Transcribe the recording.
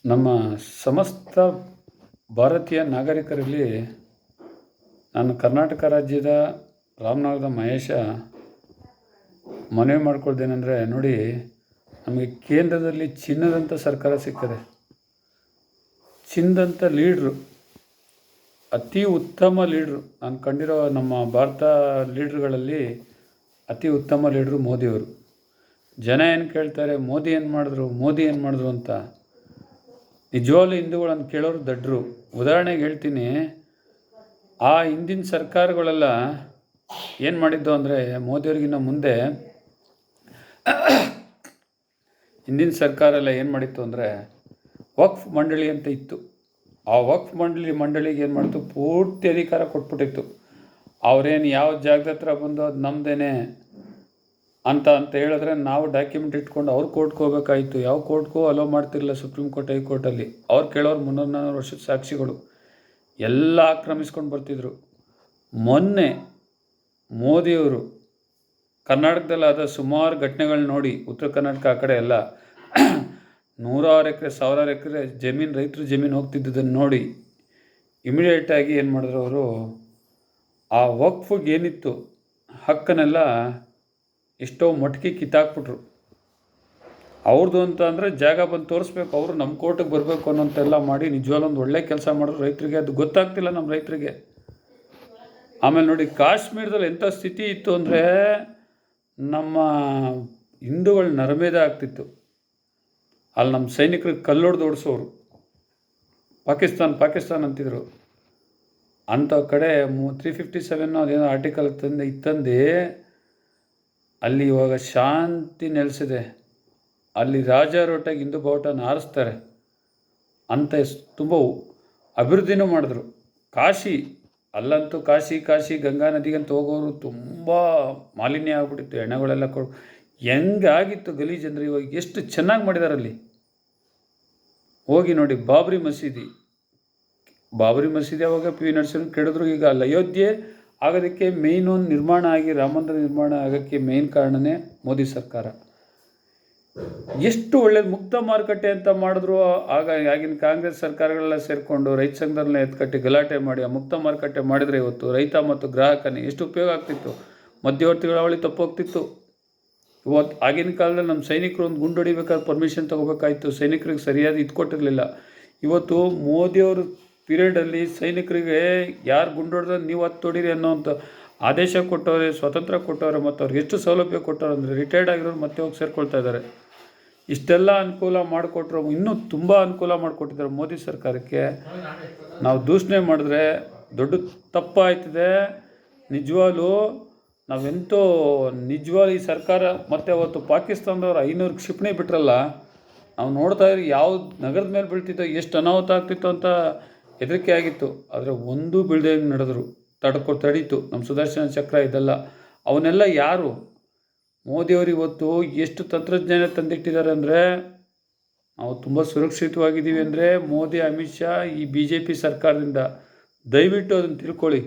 ನಮ್ಮ ಸಮಸ್ತ ಭಾರತೀಯ ನಾಗರಿಕರಲ್ಲಿ ನಾನು ಕರ್ನಾಟಕ ರಾಜ್ಯದ ರಾಮನಗರದ ಮಹೇಶ ಮನವಿ ಮಾಡ್ಕೊಳ್ದೇನೆಂದರೆ, ನೋಡಿ, ನಮಗೆ ಕೇಂದ್ರದಲ್ಲಿ ಚಿನ್ನದಂಥ ಸರ್ಕಾರ ಸಿಕ್ಕದೆ. ಚಿನ್ನದಂಥ ಲೀಡ್ರು, ಅತಿ ಉತ್ತಮ ಲೀಡ್ರು. ನಾನು ಕಂಡಿರೋ ನಮ್ಮ ಭಾರತ ಲೀಡ್ರುಗಳಲ್ಲಿ ಅತಿ ಉತ್ತಮ ಲೀಡ್ರು ಮೋದಿಯವರು. ಜನ ಏನು ಕೇಳ್ತಾರೆ, ಮೋದಿ ಏನು ಮಾಡಿದ್ರು ಅಂತ. ನಿಜವಾಗ್ಲೂ ಹಿಂದೂಗಳನ್ನು ಕೇಳೋರು ದಡ್ರು. ಉದಾಹರಣೆಗೆ ಹೇಳ್ತೀನಿ, ಆ ಹಿಂದಿನ ಸರ್ಕಾರಗಳೆಲ್ಲ ಏನು ಮಾಡಿದ್ದು ಅಂದರೆ, ಮೋದಿಯವ್ರಿಗಿನ್ನ ಮುಂದೆ ಹಿಂದಿನ ಸರ್ಕಾರ ಎಲ್ಲ ಏನು ಮಾಡಿತ್ತು ಅಂದರೆ, ವಕ್ಫ್ ಮಂಡಳಿ ಅಂತ ಇತ್ತು. ಆ ವಕ್ಫ್ ಮಂಡಳಿಗೆ ಏನು ಮಾಡ್ತು, ಪೂರ್ತಿ ಅಧಿಕಾರ ಕೊಟ್ಬಿಟ್ಟಿತ್ತು. ಅವ್ರೇನು ಯಾವ ಜಾಗದ ಹತ್ರ ಬಂದು ಅದು ನಮ್ಮದೇನೆ ಅಂತ ಹೇಳಿದ್ರೆ ನಾವು ಡಾಕ್ಯುಮೆಂಟ್ ಇಟ್ಕೊಂಡು ಅವ್ರು ಕೋರ್ಟ್ಗೆ ಹೋಗ್ಬೇಕಾಯಿತು. ಯಾವ ಕೋರ್ಟ್ಗೂ ಅಲೋ ಮಾಡ್ತಿರಲಿಲ್ಲ, ಸುಪ್ರೀಂ ಕೋರ್ಟ್, ಹೈಕೋರ್ಟಲ್ಲಿ. ಅವ್ರು ಕೇಳೋರು 300-400 ವರ್ಷದ ಸಾಕ್ಷಿಗಳು ಎಲ್ಲ ಆಕ್ರಮಿಸ್ಕೊಂಡು ಬರ್ತಿದ್ರು. ಮೊನ್ನೆ ಮೋದಿಯವರು ಕರ್ನಾಟಕದಲ್ಲಿ ಆದ ಸುಮಾರು ಘಟನೆಗಳು ನೋಡಿ, ಉತ್ತರ ಕರ್ನಾಟಕ ಆ ಕಡೆ ಎಲ್ಲ 100 ಎಕರೆ 1000 ಎಕರೆ ಜಮೀನು, ರೈತರ ಜಮೀನು ಹೋಗ್ತಿದ್ದದನ್ನು ನೋಡಿ ಇಮಿಡಿಯೇಟಾಗಿ ಏನು ಮಾಡಿದ್ರು ಅವರು, ಆ ವಕ್ಫಿಗೆ ಏನಿತ್ತು ಹಕ್ಕನ್ನೆಲ್ಲ ಎಷ್ಟೋ ಮಟ್ಕಿ ಕಿತ್ತಾಕ್ಬಿಟ್ರು. ಅವ್ರದ್ದು ಅಂತ ಅಂದರೆ ಜಾಗ ಬಂದು ತೋರಿಸ್ಬೇಕು, ಅವರು ನಮ್ಮ ಕೋರ್ಟಿಗೆ ಬರಬೇಕು ಅನ್ನೋಂತೆಲ್ಲ ಮಾಡಿ ನಿಜವಾಗ್ಲೂ ಒಂದು ಒಳ್ಳೆ ಕೆಲಸ ಮಾಡಿದ್ರು. ರೈತರಿಗೆ ಅದು ಗೊತ್ತಾಗ್ತಿಲ್ಲ, ನಮ್ಮ ರೈತರಿಗೆ. ಆಮೇಲೆ ನೋಡಿ, ಕಾಶ್ಮೀರದಲ್ಲಿ ಎಂಥ ಸ್ಥಿತಿ ಇತ್ತು ಅಂದರೆ, ನಮ್ಮ ಹಿಂದೂಗಳು ನರಮೇಧ ಆಗ್ತಿತ್ತು. ಅಲ್ಲಿ ನಮ್ಮ ಸೈನಿಕರಿಗೆ ಕಲ್ಲೊಡೆದು ಓಡಿಸೋರು. ಪಾಕಿಸ್ತಾನ ಅಂತಿದ್ರು. ಅಂಥ ಕಡೆ 357 ಅದೇನೋ ಆರ್ಟಿಕಲ್ ಇತ್ತಂದು ಅಲ್ಲಿ ಇವಾಗ ಶಾಂತಿ ನೆಲೆಸಿದೆ. ಅಲ್ಲಿ ರಾಜಾರೋಟಾಗಿ ಹಿಂದೂ ಬಾವುಟನ ಹಾರಿಸ್ತಾರೆ ಅಂತ ತುಂಬ ಅಭಿವೃದ್ಧಿನೂ ಮಾಡಿದ್ರು. ಅಲ್ಲಂತೂ ಕಾಶಿ ಗಂಗಾ ನದಿಗಂತ ಹೋಗೋರು ತುಂಬ ಮಾಲಿನ್ಯ ಆಗ್ಬಿಟ್ಟಿತ್ತು. ಎಣ್ಣೆಗಳೆಲ್ಲ ಹೆಂಗಾಗಿತ್ತು ಗಲೀಜು ಅಂದರೆ, ಇವಾಗ ಎಷ್ಟು ಚೆನ್ನಾಗಿ ಮಾಡಿದ್ದಾರೆ ಅಲ್ಲಿ. ಹೋಗಿ ನೋಡಿ, ಬಾಬ್ರಿ ಮಸೀದಿ ಅವಾಗ ಪಿ ನರಸಿಂಹ ಕೆಡಿದ್ರು. ಈಗ ಅಲ್ಲಿ ಅಯೋಧ್ಯೆ ಆಗೋದಕ್ಕೆ ಮೇಯ್ನ್ ಒಂದು ನಿರ್ಮಾಣ ಆಗಿ, ರಾಮ ಮಂದಿರ ನಿರ್ಮಾಣ ಆಗೋಕ್ಕೆ ಮೇಯ್ನ್ ಕಾರಣನೇ ಮೋದಿ ಸರ್ಕಾರ. ಎಷ್ಟು ಒಳ್ಳೇದು, ಮುಕ್ತ ಮಾರುಕಟ್ಟೆ ಅಂತ ಮಾಡಿದ್ರು. ಆಗಿನ ಕಾಂಗ್ರೆಸ್ ಸರ್ಕಾರಗಳೆಲ್ಲ ಸೇರಿಕೊಂಡು ರೈತ ಸಂಘದಲ್ಲೇ ಎತ್ಕಟ್ಟಿ ಗಲಾಟೆ ಮಾಡಿ ಆ ಮುಕ್ತ ಮಾರುಕಟ್ಟೆ ಮಾಡಿದರೆ ಇವತ್ತು ರೈತ ಮತ್ತು ಗ್ರಾಹಕನೇ ಎಷ್ಟು ಉಪಯೋಗ ಆಗ್ತಿತ್ತು. ಮಧ್ಯವರ್ತಿಗಳ ಅವಳಿ ತಪ್ಪೋಗ್ತಿತ್ತು. ಇವತ್ತು ಆಗಿನ ಕಾಲದಲ್ಲಿ ನಮ್ಮ ಸೈನಿಕರು ಒಂದು ಗುಂಡು ಹೊಡಿಬೇಕಾದ್ರೆ ಪರ್ಮಿಷನ್ ತೊಗೋಬೇಕಾಯ್ತು. ಸೈನಿಕರಿಗೆ ಸರಿಯಾದ ಇದು ಕೊಟ್ಟಿರಲಿಲ್ಲ. ಇವತ್ತು ಮೋದಿಯವರು ಪೀರಿಯಡಲ್ಲಿ ಸೈನಿಕರಿಗೆ ಯಾರು ಗುಂಡು ಹೊಡೆದ್ರೆ ನೀವು ಹತ್ತು ಹೊಡೀರಿ ಅನ್ನೋಂಥ ಆದೇಶ ಕೊಟ್ಟವ್ರೆ, ಸ್ವಾತಂತ್ರ್ಯ ಕೊಟ್ಟವ್ರೆ. ಮತ್ತು ಅವ್ರಿಗೆ ಎಷ್ಟು ಸೌಲಭ್ಯ ಕೊಟ್ಟವ್ರು ಅಂದರೆ, ರಿಟೈರ್ಡ್ ಆಗಿರೋರು ಮತ್ತೆ ಹೋಗಿ ಸೇರ್ಕೊಳ್ತಾ ಇದ್ದಾರೆ. ಇಷ್ಟೆಲ್ಲ ಅನುಕೂಲ ಮಾಡಿಕೊಟ್ರು, ಇನ್ನೂ ತುಂಬ ಅನುಕೂಲ ಮಾಡಿಕೊಟ್ಟಿದ್ದಾರೆ ಮೋದಿ ಸರ್ಕಾರಕ್ಕೆ. ನಾವು ದೂಷಣೆ ಮಾಡಿದ್ರೆ ದೊಡ್ಡ ತಪ್ಪಾಯ್ತದೆ. ನಿಜವಾಗ್ಲೂ ನಿಜವಾಗ್ಲೂ ಈ ಸರ್ಕಾರ ಮತ್ತು ಅವತ್ತು ಪಾಕಿಸ್ತಾನದವ್ರು 500 ಕ್ಷಿಪಣಿ ಬಿಟ್ರಲ್ಲ, ನಾವು ನೋಡ್ತಾ ಇದ್ರಿ ಯಾವ ನಗರದ ಮೇಲೆ ಬೀಳ್ತಿತ್ತೋ, ಎಷ್ಟು ಅನಾಹುತ ಆಗ್ತಿತ್ತು ಅಂತ ಹೆದರಿಕೆ ಆಗಿತ್ತು. ಆದರೆ ಒಂದೂ ಬೀಳದೆ ನಡೆದ್ರು, ತಡೀತು ನಮ್ಮ ಸುದರ್ಶನ ಚಕ್ರ. ಇದೆಲ್ಲ ಅವನ್ನೆಲ್ಲ ಯಾರು? ಮೋದಿಯವರು ಇವತ್ತು ಎಷ್ಟು ತಂತ್ರಜ್ಞಾನ ತಂದಿಟ್ಟಿದ್ದಾರೆ ಅಂದರೆ, ನಾವು ತುಂಬ ಸುರಕ್ಷಿತವಾಗಿದ್ದೀವಿ ಅಂದರೆ ಮೋದಿ, ಅಮಿತ್ ಶಾ, ಈ BJP ಸರ್ಕಾರದಿಂದ. ದಯವಿಟ್ಟು ಅದನ್ನು ತಿಳ್ಕೊಳ್ಳಿ.